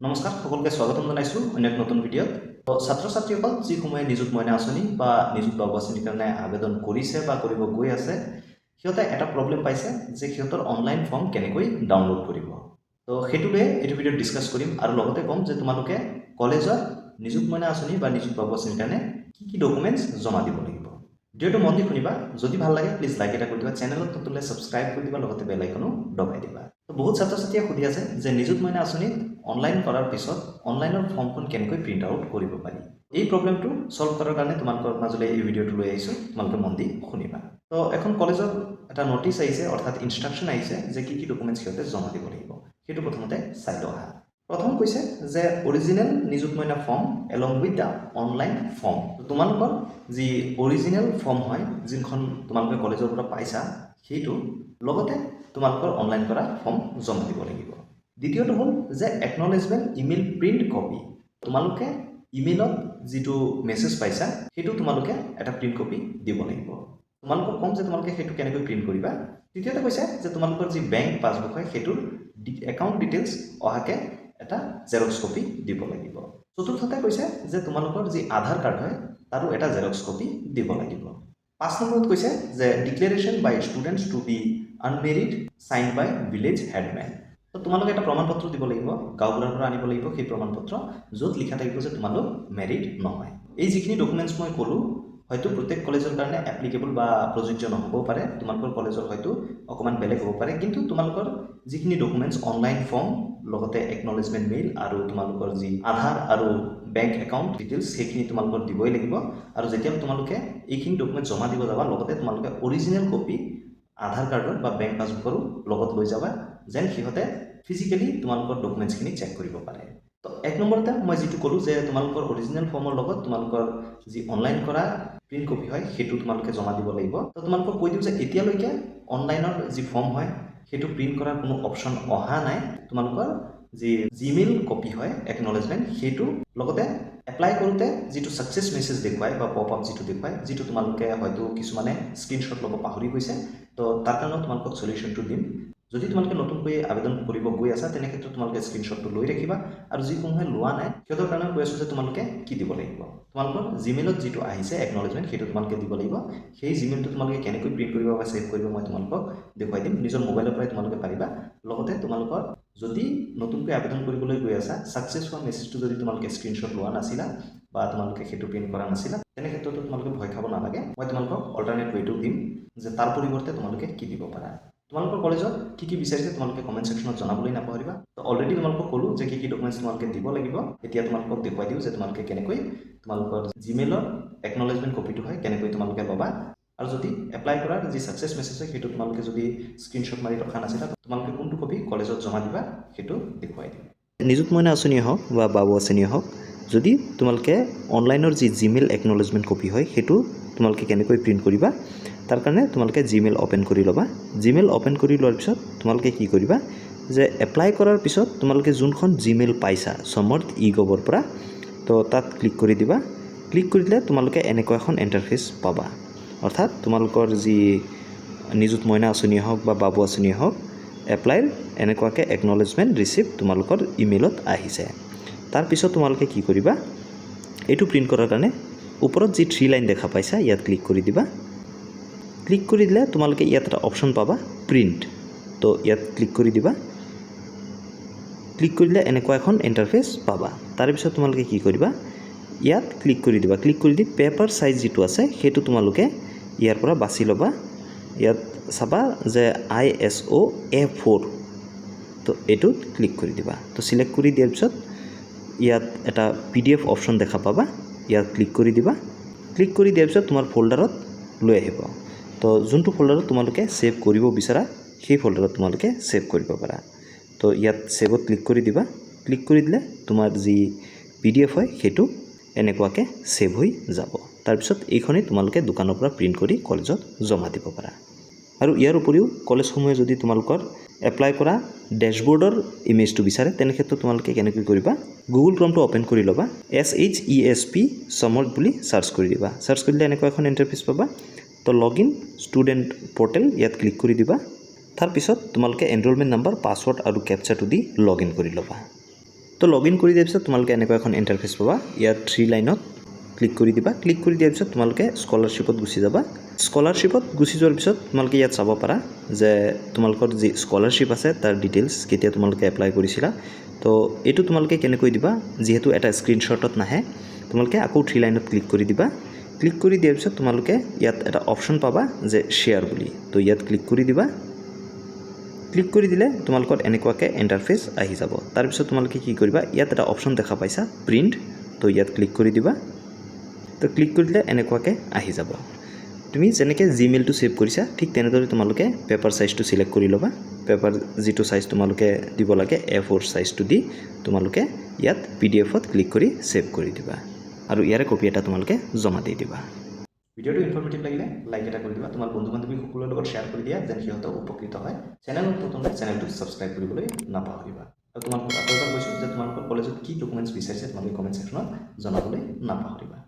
নমস্কাৰ সকলোকে স্বাগতম জনাইছোঁ অন্য এক নতুন ভিডিঅ'ত। তো ছাত্ৰ ছাত্ৰীসকল যিসমূহে নিযুত মইনা আঁচনি বা নিযুত বাবু আঁচনিৰ কাৰণে আবেদন কৰিছে বা কৰিব গৈ আছে সিহঁতে এটা প্ৰব্লেম পাইছে যে সিহঁতৰ অনলাইন ফৰ্ম কেনেকৈ ডাউনলোড কৰিব। তো সেইটোকে এইটো ভিডিঅ'ত ডিছকাছ কৰিম আৰু লগতে ক'ম যে তোমালোকে কলেজত নিযুত মইনা আঁচনি বা নিযুত বাবু আঁচনিৰ কাৰণে কি ডকুমেণ্টছ জমা দিব লাগিব। ভিডিঅ'টো মন দি শুনিবা। যদি ভাল লাগে প্লিজ লাইক এটা কৰি দিবা, চেনেলত নতুন ছাবস্ক্ৰাইব কৰি দিবা, লগতে বেল আইকনো দবাই দিবা। তো বহুত ছাত্ৰ ছাত্ৰীয়ে সুধি আছে যে নিযুত মইনা আঁচনিত অনলাইন কৰাৰ পিছত অনলাইনৰ ফৰ্মখন কেনেকৈ প্ৰিণ্ট আউট কৰিব পাৰি। এই প্ৰব্লেমটো সলভ কৰাৰ কাৰণে তোমালোকৰ মাজলৈ এই ভিডিঅ'টো লৈ আহিছোঁ, তোমালোকে মন দি শুনিবা। তো এখন কলেজৰ এটা নটিচ আহিছে, অৰ্থাৎ ইনষ্ট্ৰাকশ্যন আহিছে যে কি ডকুমেণ্টছ সিহঁতে জমা দিব লাগিব। সেইটো প্ৰথমতে চাই লোৱা। প্ৰথম কৈছে যে original Nijut Moina form along with the online form. তোমালোকৰ যি অৰিজিনেল ফৰ্ম হয়, যিখন তোমালোকে কলেজৰ পৰা পাইছা, সেইটো লগতে তোমালোকৰ অনলাইন কৰা ফৰ্ম জমা দিব লাগিব। দ্বিতীয়টো হ'ল যে একনলেজমেণ্ট ইমেইল প্ৰিণ্ট কপি। তোমালোকে ইমেইলত যিটো মেছেজ পাইছা সেইটো তোমালোকে এটা প্ৰিণ্ট কপি দিব লাগিব। তোমালোকক ক'ম যে তোমালোকে সেইটো কেনেকৈ প্ৰিণ্ট কৰিবা। তৃতীয়তে কৈছে যে তোমালোকৰ যি বেংক পাছবুক হয় সেইটোৰ একাউণ্ট ডিটেইলছ অহাকৈ এটা জেৰক্স কপি দিব লাগিব। চতুৰ্থতে কৈছে যে তোমালোকৰ যি আধাৰ কাৰ্ড হয় তাৰো এটা জেৰক্স কপি দিব লাগিব। 5 নম্বৰত কৈছে যে declaration by students to be unmarried sign by village headmen. তো তোমালোকে এটা প্ৰমাণপত্ৰ দিব লাগিব, গাঁওবুঢ়াৰ পৰা আনিব লাগিব সেই প্ৰমাণপত্ৰ, য'ত লিখা থাকিব যে তোমালোক মেৰিড নহয়। এই যিখিনি ডকুমেণ্টছ মই ক'লোঁ হয়তো প্ৰত্যেক কলেজৰ কাৰণে এপ্লিকেবল বা প্ৰযোজ্য নহ'বও পাৰে, তোমালোকৰ কলেজৰ হয়তো অকণমান বেলেগ হ'ব পাৰে, কিন্তু তোমালোকৰ যিখিনি ডকুমেণ্টছ অনলাইন ফৰ্ম, লগতে একনলেজমেণ্ট মেইল আৰু তোমালোকৰ যি আধাৰ আৰু বেংক একাউণ্ট ডিটেইলছ সেইখিনি তোমালোকৰ দিবই লাগিব। আৰু যেতিয়া তোমালোকে এইখিনি ডকুমেণ্ট জমা দিব যাবা, লগতে তোমালোকে অৰিজিনেল কপি আধাৰ কাৰ্ডৰ বা বেংক পাছবুকৰো লগত লৈ যাবা, যেন সিহঁতে ফিজিকেলি তোমালোকৰ ডকুমেণ্টছখিনি চেক কৰিব পাৰে। তো 1 নম্বৰতে মই যিটো ক'লোঁ যে তোমালোকৰ অৰিজিনেল ফৰ্মৰ লগত তোমালোকৰ যি অনলাইন কৰা প্ৰিণ্ট কপি হয় সেইটো তোমালোকে জমা দিব লাগিব। তো তোমালোকক কৈ দিওঁ যে এতিয়ালৈকে অনলাইনৰ যি ফৰ্ম হয় সেইটো প্ৰিণ্ট কৰাৰ কোনো অপশ্যন অহা নাই। তোমালোকৰ যি জিমেইল কপি হয় একনলেজমেণ্ট, সেইটো লগতে এপ্লাই কৰোঁতে যিটো ছাকচেছ মেছেজ দেখুৱায় বা পপ আপ যিটো দেখুৱায়, যিটো তোমালোকে হয়তো কিছুমানে স্ক্ৰীনশ্বট ল'ব পাহৰি গৈছে, তো তাৰ কাৰণেও তোমালোকক চলিউশ্যনটো দিম। যদি তোমালোকে নতুনকৈ আবেদন কৰিব গৈ আছা তেনে ক্ষেত্ৰত তোমালোকে স্ক্ৰীনশ্বটটো লৈ ৰাখিবা, আৰু যিসমূহে লোৱা নাই সিহঁতৰ কাৰণে কৈ আছোঁ যে তোমালোকে কি দিব লাগিব। তোমালোকৰ জিমেইলত যিটো আহিছে একনলেজমেণ্ট সেইটো তোমালোকে দিব লাগিব। সেই জিমেইলটো তোমালোকে কেনেকৈ প্ৰিণ্ট কৰিব বা ছেভ কৰিব মই তোমালোকক দেখুৱাই দিম, নিজৰ মোবাইলৰ পৰাই তোমালোকে পাৰিবা। লগতে তোমালোকৰ যদি নতুনকৈ আবেদন কৰিবলৈ গৈ আছা, ছাকচেছ হোৱা মেছেজটো যদি তোমালোকে স্ক্ৰীনশ্বট লোৱা নাছিলা বা তোমালোকে সেইটো প্ৰিণ্ট কৰা নাছিলা, তেনে ক্ষেত্ৰতো তোমালোকে ভয় খাব নালাগে। মই তোমালোকক অল্টাৰনেট ৱেটো দিম যে তাৰ পৰিৱৰ্তে তোমালোকে কি দিব পাৰা। তোমালোকৰ কলেজত কি বিচাৰিছে তোমালোকে কমেণ্ট ছেকশ্যনত জনাবলৈ নাপাহৰিবা। তো অলৰেডি তোমালোকক ক'লোঁ যে কি ডকুমেণ্টছ তোমালোকে দিব লাগিব। এতিয়া তোমালোকক দেখুৱাই দিওঁ যে তোমালোকে কেনেকৈ তোমালোকৰ জিমেইলৰ একনলেজমেণ্ট কপিটো হয় কেনেকৈ তোমালোকে ল'বা, আৰু যদি এপ্লাই কৰাৰ যি ছাকচেছ মেছেজ হয় সেইটো তোমালোকে যদি স্ক্ৰীনশ্বট মাৰি ৰখা নাছিলা, তোমালোকে কোনটো কপি কলেজত জমা দিবা সেইটো দেখুৱাই দিম। নিযুত মইনা আঁচনিয়ে হওক বা বাবু আঁচনিয়ে হওক, যদি তোমালোকে অনলাইনৰ যি জিমেইল একনলেজমেণ্ট কপি হয় সেইটো তোমালোকে কেনেকৈ প্ৰিণ্ট কৰিবা, তাৰ কাৰণে তোমালোকে জিমেইল অ'পেন কৰি ল'বা। জিমেইল অ'পেন কৰি লোৱাৰ পিছত তোমালোকে কি কৰিবা যে এপ্লাই কৰাৰ পিছত তোমালোকে যোনখন জিমেইল পাইছা সমৰ্থ ই-গভৰ পৰা, তো তাত ক্লিক কৰি দিবা। ক্লিক কৰি দিলে তোমালোকে এনেকুৱা এখন ইণ্টাৰফেচ পাবা, অৰ্থাৎ তোমালোকৰ যি নিযুত মইনা আঁচনিয়ে হওক বা বাবু আঁচনিয়ে হওক, এপ্লাইৰ এনেকুৱাকৈ একনলেজমেণ্ট ৰিচিপ্ট তোমালোকৰ ইমেইলত আহিছে। তাৰপিছত তোমালোকে কি কৰিবা, এইটো প্ৰিণ্ট কৰাৰ কাৰণে ওপৰত যি 3 লাইন দেখা পাইছা ইয়াত ক্লিক কৰি দিবা। ক্লিক কৰি দিলে তোমালোকে ইয়াত এটা অপশ্যন পাবা প্ৰিণ্ট, তো ইয়াত ক্লিক কৰি দিবা। ক্লিক কৰি দিলে এনেকুৱা এখন ইণ্টাৰফেচ পাবা। তাৰপিছত তোমালোকে কি কৰিবা, ইয়াত ক্লিক কৰি দিবা। ক্লিক কৰি দি পেপাৰ চাইজ যিটো আছে সেইটো তোমালোকে ইয়াৰ পৰা বাছি ল'বা। ইয়াত চাবা যে ISO A4, তো এইটোত ক্লিক কৰি দিবা। তো চিলেক্ট কৰি দিয়াৰ পিছত ইয়াত এটা PDF অপশ্যন দেখা পাবা, ইয়াত ক্লিক কৰি দিবা। ক্লিক কৰি দিয়াৰ পিছত তোমাৰ ফল্ডাৰত লৈ আহিব। তো যোনটো ফল্ডাৰত তোমালোকে ছেভ কৰিব বিচাৰা সেই ফল্ডাৰত তোমালোকে ছেভ কৰিব পাৰা। তো ইয়াত ছেভত ক্লিক কৰি দিবা। ক্লিক কৰি দিলে তোমাৰ যি PDF হয় সেইটো এনেকুৱাকৈ ছেভ হৈ যাব। তাৰপিছত এইখনেই তোমালোকে দোকানৰ পৰা প্ৰিণ্ট কৰি কলেজত জমা দিব পাৰা। আৰু ইয়াৰ উপৰিও কলেজসমূহে যদি তোমালোকৰ এপ্লাই কৰা ডেশ্ববৰ্ডৰ ইমেজটো বিচাৰে তেনে ক্ষেত্ৰত তোমালোকে কেনেকৈ কৰিবা, গুগল ক্ৰমটো অ'পেন কৰি ল'বা, SHESP সমৰ্থ বুলি চাৰ্চ কৰি দিবা। চাৰ্চ কৰিলে এনেকুৱা এখন ইণ্টাৰফেচ পাবা। তো লগইন ষ্টুডেণ্ট পৰ্টেল ইয়াত ক্লিক কৰি দিবা। তাৰপিছত তোমালোকে এনৰলমেণ্ট নাম্বাৰ, পাছৱৰ্ড আৰু কেপচাটো দি লগইন কৰি ল'বা। তো লগ ইন কৰি দিয়াৰ পিছত তোমালোকে এনেকুৱা এখন ইণ্টাৰফেচ পাবা ইয়াত 3 লাইনত ক্লিক কৰি দিবা ক্লিক কৰি দিয়াৰ পিছত তোমালোকে স্কলাৰশ্বিপত গুচি যাবা স্কলাৰশ্বিপত গুচি যোৱাৰ পিছত তোমালোকে ইয়াত চাব পাৰা যে তোমালোকৰ যি স্কলাৰশ্বিপ আছে তাৰ ডিটেইলছ কেতিয়া তোমালোকে এপ্লাই কৰিছিলা তো এইটো তোমালোকে কেনেকৈ দিবা যেহেতু এটা স্ক্ৰীনশ্বটত নাহে তোমালোকে আকৌ 3 লাইনত ক্লিক কৰি দিবা ক্লিক কৰি দিয়াৰ পিছত তোমালোকে ইয়াত এটা অপশ্যন পাবা যে শ্বেয়াৰ বুলি তো ইয়াত ক্লিক কৰি দিবা ক্লিক কৰি দিলে তোমালোকৰ এনেকুৱাকৈ ইণ্টাৰফেচ আহি যাব তাৰপিছত তোমালোকে কি কৰিবা ইয়াত এটা অপশ্যন দেখা পাইছা প্ৰিণ্ট তো ইয়াত ক্লিক কৰি দিবা তো ক্লিক কৰি দিলে এনেকুৱাকৈ আহি যাব তুমি যেনেকৈ জিমেইলটো সেভ কৰিছা ঠিক তেনেদৰে তোমালোকে পেপাৰ সাইজটো সিলেক্ট কৰি ল'বা পেপাৰ যেটো সাইজ তোমালোকে দিব লাগে A4 সাইজটো দি তোমালোকে ইয়াত পিডিএফত ক্লিক কৰি সেভ কৰি দিবা আৰু ইয়াৰে কপি এটা তোমালোকে জমা দি দিবা ভিডিওটো ইনফৰমেটিভ লাগিলে লাইক এটা কৰি দিবা তোমাৰ বন্ধু বান্ধৱী সকলৰ লগত শ্বেয়াৰ কৰি দিয়া যেন সিহঁত উপকৃত হয় চেনেলত নতুন চেনেলটো সাবস্ক্ৰাইব কৰিবলৈ নাপাহৰিবা আৰু তোমালোকক আকৌ এবাৰ কৈছোঁ যে তোমালোকৰ কলেজত কি ডকুমেণ্টছ বিচাৰিছে তোমালোকে কমেণ্ট সেকশ্যনত জনাবলৈ নাপাহৰিবা